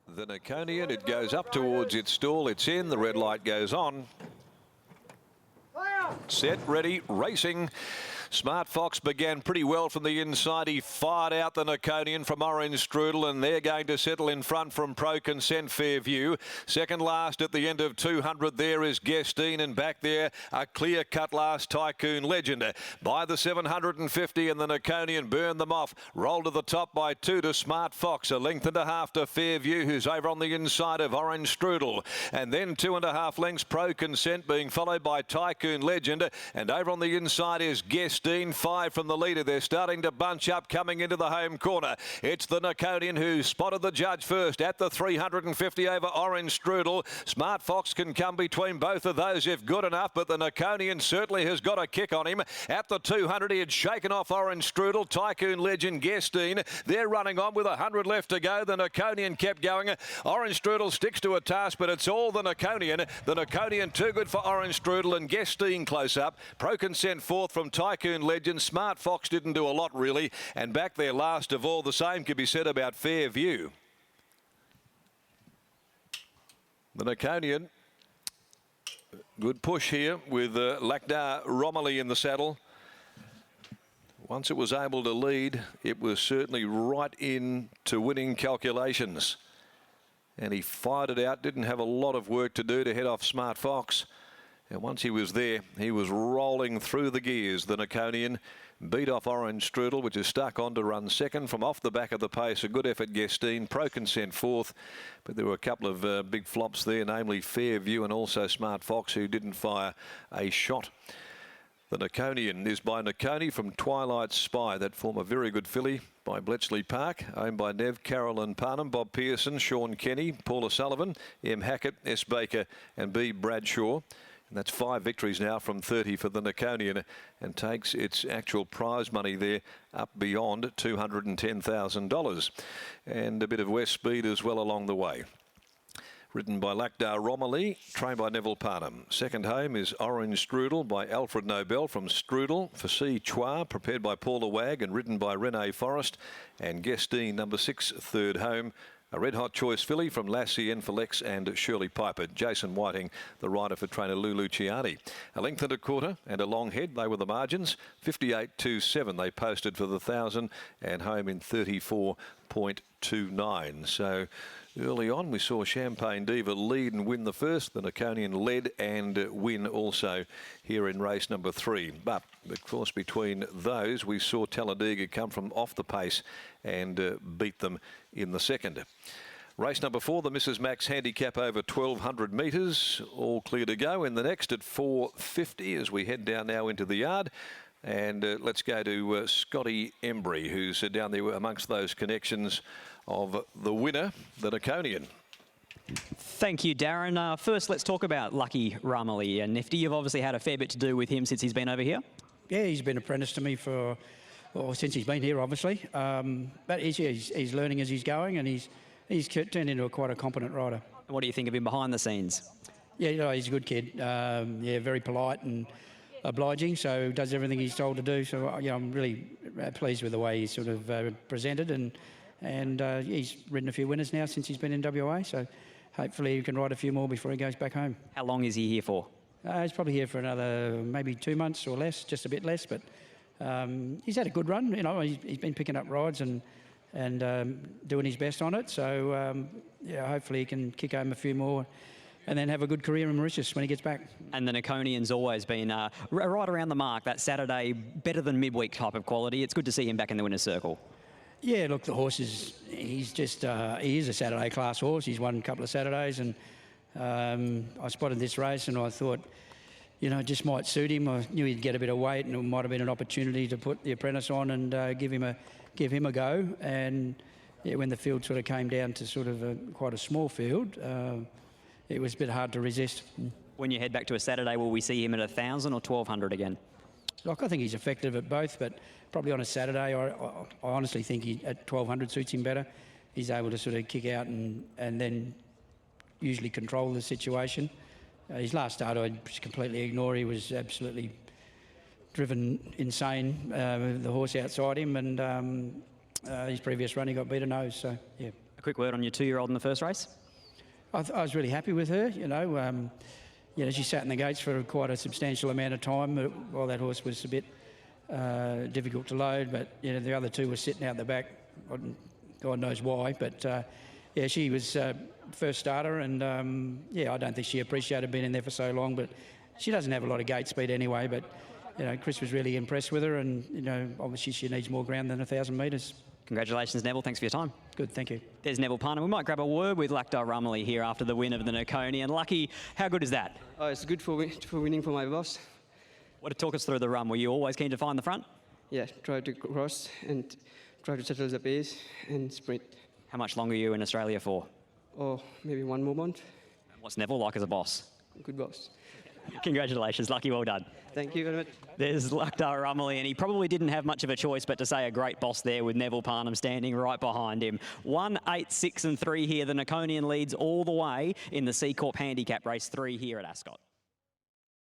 the Naconian. It goes up towards its stall. It's in. The red light goes on. Set, ready, racing. Smart Fox began pretty well from the inside. He fired out the Naconian from Orange Strudel, and they're going to settle in front from Pro Consent Fairview. Second last at the end of 200 there is Guestine, and back there a clear-cut last Tycoon Legend. By the 750, and the Naconian burned them off. Rolled to the top by 2 to Smart Fox. A length and a half to Fairview, who's over on the inside of Orange Strudel. And then 2.5 lengths Pro Consent, being followed by Tycoon Legend. And over on the inside is Guestine. 5 from the leader. They're starting to bunch up coming into the home corner. It's the Naconian who spotted the judge first at the 350 over Orange Strudel. Smart Fox can come between both of those if good enough, but the Naconian certainly has got a kick on him. At the 200, he had shaken off Orange Strudel. Tycoon Legend, Guestine. They're running on with 100 left to go. The Naconian kept going. Orange Strudel sticks to a task, but it's all the Naconian. The Naconian too good for Orange Strudel, and Guestine close up. Pro Consent fourth from Tycoon Legend. Smart Fox didn't do a lot really, and back there last of all. The same could be said about Fairview. The Naconian, good push here with Lakdar Romilly in the saddle. Once it was able to lead, it was certainly right in to winning calculations, and he fired it out. Didn't have a lot of work to do to head off Smart Fox. And once he was there, he was rolling through the gears. The Naconian beat off Orange Strudel, which is stuck on to run second. From off the back of the pace, a good effort, Guestine. Pro Consent fourth, but there were a couple of big flops there, namely Fairview and also Smart Fox, who didn't fire a shot. The Naconian is by Naconi from Twilight Spy. That form a very good filly by Bletchley Park, owned by Nev, Carolyn Parnham, Bob Pearson, Sean Kenny, Paula Sullivan, M. Hackett, S. Baker and B. Bradshaw. And that's 5 victories now from 30 for the Naconian, and takes its actual prize money there up beyond $210,000. And a bit of West Speed as well along the way. Ridden by Lakdar Romilly, trained by Neville Parnham. Second home is Orange Strudel by Alfred Nobel from Strudel. For C. Chua, prepared by Paula Wagg and ridden by Renee Forrest. And Guestine, number 6, third home. A red-hot choice filly from Lassie and Felix and Shirley Piper. Jason Whiting, the rider for trainer Lulu Ciani. A length and a quarter and a long head. They were the margins. 58.27 they posted for the 1,000, and home in 34.29. So early on, we saw Champagne Diva lead and win the first. The Naconian led and win also here in race number 3. But, of course, between those, we saw Talladega come from off the pace and beat them in the second. Race number 4, the Mrs. Max Handicap over 1,200 metres. All clear to go in the next at 4:50 as we head down now into the yard. And let's go to Scotty Embry, who's down there amongst those connections of the winner, the Naconian. Thank you, Darren. First, let's talk about Lucky Romilly. Nifty, you've obviously had a fair bit to do with him since he's been over here. Yeah, he's been apprentice to me for, well, since he's been here, obviously. But he's learning as he's going, and he's turned into quite a competent rider. What do you think of him behind the scenes? Yeah, you know, he's a good kid. Yeah, very polite and obliging, so does everything he's told to do. So yeah, I'm really pleased with the way he's sort of presented, and he's ridden a few winners now since he's been in WA. So hopefully he can ride a few more before he goes back home. How long is he here for? He's probably here for another maybe 2 months or less, just a bit less. But he's had a good run. You know, he's been picking up rides and doing his best on it. So yeah, hopefully he can kick home a few more and then have a good career in Mauritius when he gets back. And the Naconian's always been right around the mark, that Saturday, better than midweek type of quality. It's good to see him back in the winner's circle. Yeah, look, the horse is, he's just, he is a Saturday class horse. He's won a couple of Saturdays, and I spotted this race and I thought, you know, it just might suit him. I knew he'd get a bit of weight and it might have been an opportunity to put the apprentice on and give him a go. And yeah, when the field sort of came down to sort of quite a small field, it was a bit hard to resist. When you head back to a Saturday, will we see him at 1,000 or 1,200 again? Look, I think he's effective at both, but probably on a Saturday, I honestly think at 1,200 suits him better. He's able to sort of kick out and then usually control the situation. His last start I just completely ignore. He was absolutely driven insane with the horse outside him, and his previous run he got beat a nose, so yeah. quick word on your 2-year-old in the first race? I was really happy with her. She sat in the gates for quite a substantial amount of time while that horse was a bit difficult to load. But the other two were sitting out the back. God knows why. But she was first starter, and I don't think she appreciated being in there for so long. But she doesn't have a lot of gate speed anyway. But Chris was really impressed with her, and obviously she needs more ground than 1,000 metres. Congratulations, Neville. Thanks for your time. Good, thank you. There's Neville Parnham. We might grab a word with Lakhdar Rumley here after the win of the Nakoni. And Lucky, how good is that? Oh, it's good for winning for my boss. What to talk us through the run? Were you always keen to find the front? Yeah, try to cross and try to settle the pace and sprint. How much longer are you in Australia for? Or maybe 1 more month. What's Neville like as a boss? Good boss. Congratulations, Lucky, well done. Thank you very much. There's Lakhdar Rumley, and he probably didn't have much of a choice but to say a great boss there with Neville Parnham standing right behind him. 1, 8, 6 and 3 here. The Nakonian leads all the way in the C Corp Handicap Race 3 here at Ascot.